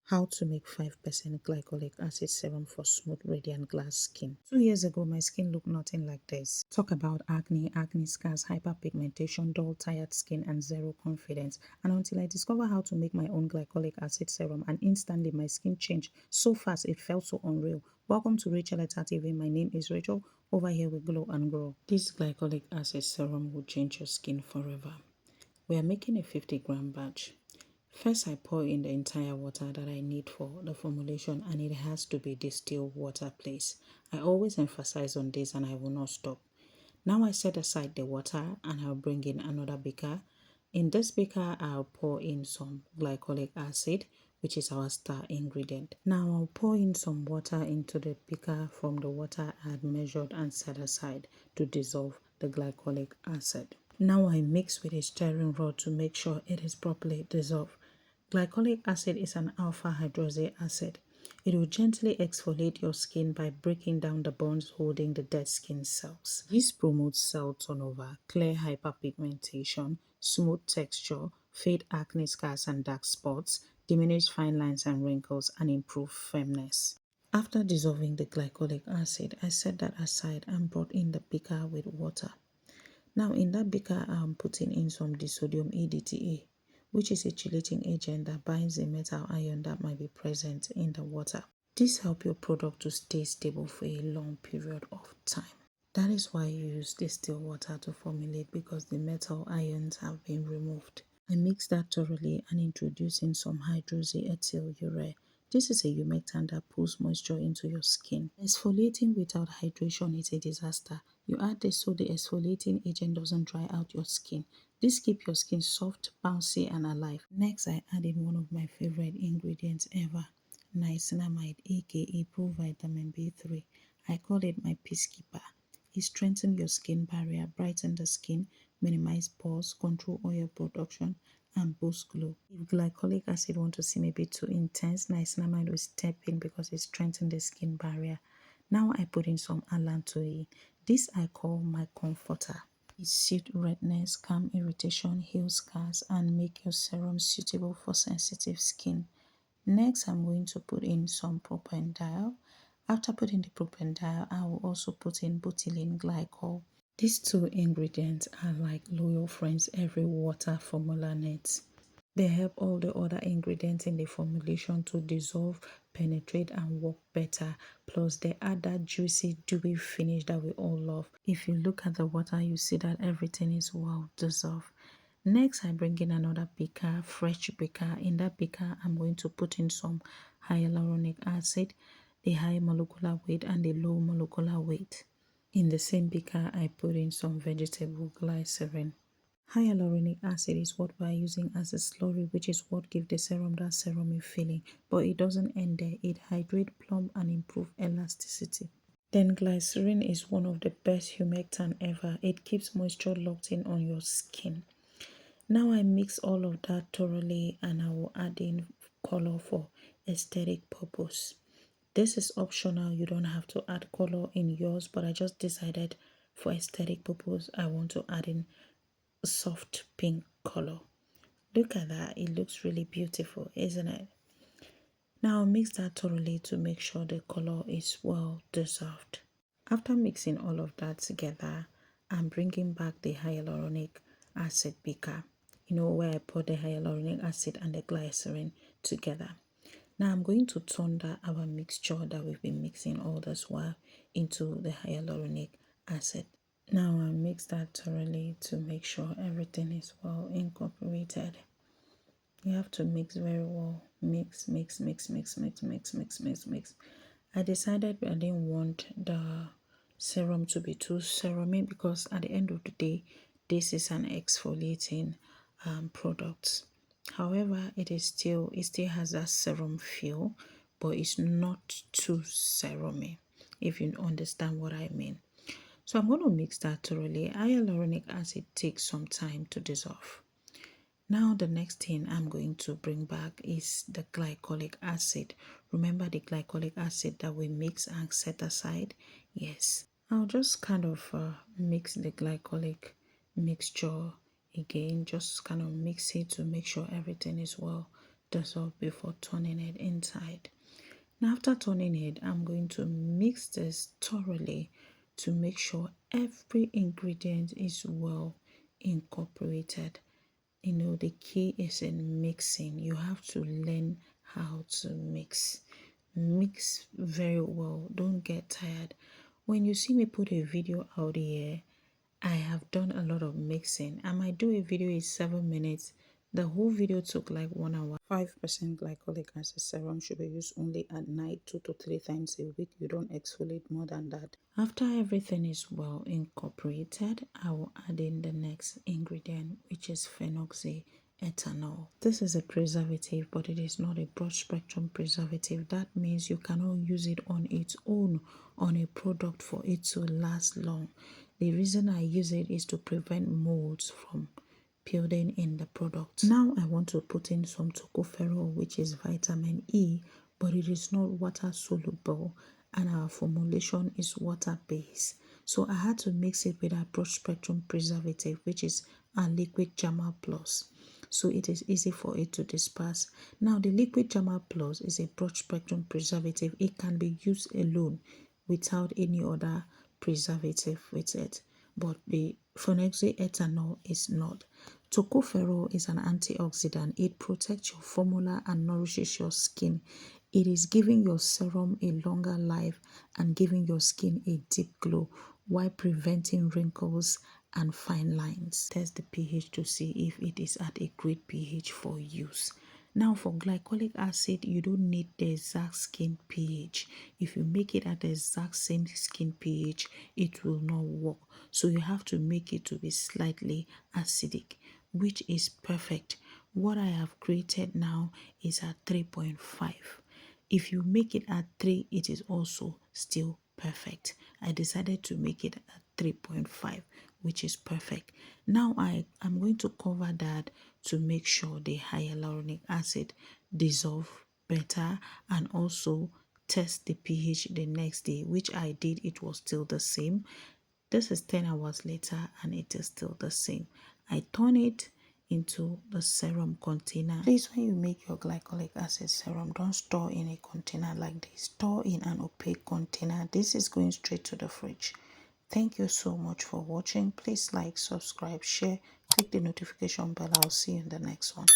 How to make 5% glycolic acid serum for smooth, radiant glass skin. 2 years ago, my skin looked nothing like this. Talk about acne scars, hyperpigmentation, dull, tired skin, and zero confidence. And until I discovered how to make my own glycolic acid serum, and instantly my skin changed so fast it felt so unreal. Welcome to Etta TV. My name is Rachel. Over here we glow and grow. This glycolic acid serum will change your skin forever. We are making a 50-gram batch. First, I pour in the entire water that I need for the formulation, and it has to be distilled water, please. I always emphasize on this and I will not stop. Now I set aside the water and I'll bring in another beaker. In this beaker, I'll pour in some glycolic acid, which is our star ingredient. Now I'll pour in some water into the beaker from the water I had measured and set aside to dissolve the glycolic acid. Now I mix with a stirring rod to make sure it is properly dissolved. Glycolic acid is an alpha hydroxy acid. It will gently exfoliate your skin by breaking down the bonds holding the dead skin cells. This promotes cell turnover, clear hyperpigmentation, smooth texture, fade acne scars and dark spots, diminish fine lines and wrinkles, and improve firmness. After dissolving the glycolic acid, I set that aside and brought in the beaker with water. Now in that beaker, I'm putting in some disodium EDTA, which is a chelating agent that binds a metal ion that might be present in the water. This helps your product to stay stable for a long period of time. That is why you use distilled water to formulate, because the metal ions have been removed. I mix that thoroughly and introduce in some hydroxyethyl urea. This is a humectant that pulls moisture into your skin. Exfoliating without hydration is a disaster. You add this so the exfoliating agent doesn't dry out your skin. This keeps your skin soft, bouncy, and alive. Next, I add in one of my favorite ingredients ever, niacinamide, aka provitamin B3. I call it my peacekeeper. It strengthens your skin barrier, brightens the skin, minimize pores, control oil production, and boost glow. If glycolic acid want to seem a bit too intense, niacinamide will step in because it strengthens the skin barrier. Now I put in some allantoin. This I call my comforter. It soothes redness, calm irritation, heal scars, and make your serum suitable for sensitive skin. Next, I'm going to put in some propanediol. After putting the propanediol, I will also put in butylene glycol. These two ingredients are like loyal friends every water formula needs. They help all the other ingredients in the formulation to dissolve, penetrate, and work better. Plus, they add that juicy, dewy finish that we all love. If you look at the water, you see that everything is well dissolved. Next, I bring in another beaker, fresh beaker. In that beaker, I'm going to put in some hyaluronic acid, the high molecular weight and the low molecular weight. In the same beaker, I put in some vegetable glycerin. Hyaluronic acid is what we are using as a slurry, which is what gives the serum that serumy feeling. But it doesn't end there. It hydrates, plump, and improves elasticity. Then glycerin is one of the best humectant ever. It keeps moisture locked in on your skin. Now I mix all of that thoroughly and I will add in color for aesthetic purpose. This is optional. You don't have to add color in yours, but I just decided for aesthetic purpose I want to add in soft pink color. Look at that. It looks really beautiful, isn't it? Now mix that thoroughly to make sure the color is well dissolved. After mixing all of that together, I'm bringing back the hyaluronic acid beaker. Where I put the hyaluronic acid and the glycerin together. Now I'm going to turn that our mixture that we've been mixing all this while into the hyaluronic acid. Now I mix that thoroughly to make sure everything is well incorporated. You have to mix very well. Mix, mix, mix, mix, mix, mix, mix, mix, mix. I decided I didn't want the serum to be too serumy because at the end of the day, this is an exfoliating product. However, it still has that serum feel, but it's not too serumy, if you understand what I mean. So I'm going to mix that thoroughly. Hyaluronic acid takes some time to dissolve. Now the next thing I'm going to bring back is the glycolic acid. Remember the glycolic acid that we mix and set aside? Yes. I'll just kind of mix the glycolic mixture again. Just kind of mix it to make sure everything is well dissolve before turning it inside. Now after turning it, I'm going to mix this thoroughly to make sure every ingredient is well incorporated. You know, the key is in mixing. You have to learn how to mix. Mix very well. Don't get tired. When you see me put a video out here, I have done a lot of mixing. I might do a video in 7 minutes. The whole video took like 1 hour. 5% glycolic acid serum should be used only at night 2 to 3 times a week. You don't exfoliate more than that. After everything is well incorporated, I will add in the next ingredient, which is phenoxyethanol. This is a preservative, but it is not a broad spectrum preservative. That means you cannot use it on its own on a product for it to last long. The reason I use it is to prevent molds from building in the product. Now I want to put in some tocopherol, which is vitamin E, but it is not water soluble and our formulation is water based. So I had to mix it with a broad spectrum preservative, which is a liquid Jama Plus. So it is easy for it to disperse. Now the liquid Jama Plus is a broad spectrum preservative. It can be used alone without any other preservative with it, but the phenoxyethanol is not. Tocopherol is an antioxidant. It protects your formula and nourishes your skin. It is giving your serum a longer life and giving your skin a deep glow while preventing wrinkles and fine lines. Test the pH to see if it is at a great pH for use. Now for glycolic acid, you don't need the exact skin pH. If you make it at the exact same skin pH, it will not work. So you have to make it to be slightly acidic, which is perfect. What I have created now is at 3.5. If you make it at 3, it is also still perfect. I decided to make it at 3.5, which is perfect. Now I am going to cover that to make sure the hyaluronic acid dissolve better and also test the pH the next day, which I did. It was still the same. This is 10 hours later and it is still the same. I turn it into the serum container. Please, when you make your glycolic acid serum, don't store in a container like this. Store in an opaque container. This is going straight to the fridge. Thank you so much for watching. Please like, subscribe, share, click the notification bell. I'll see you in the next one.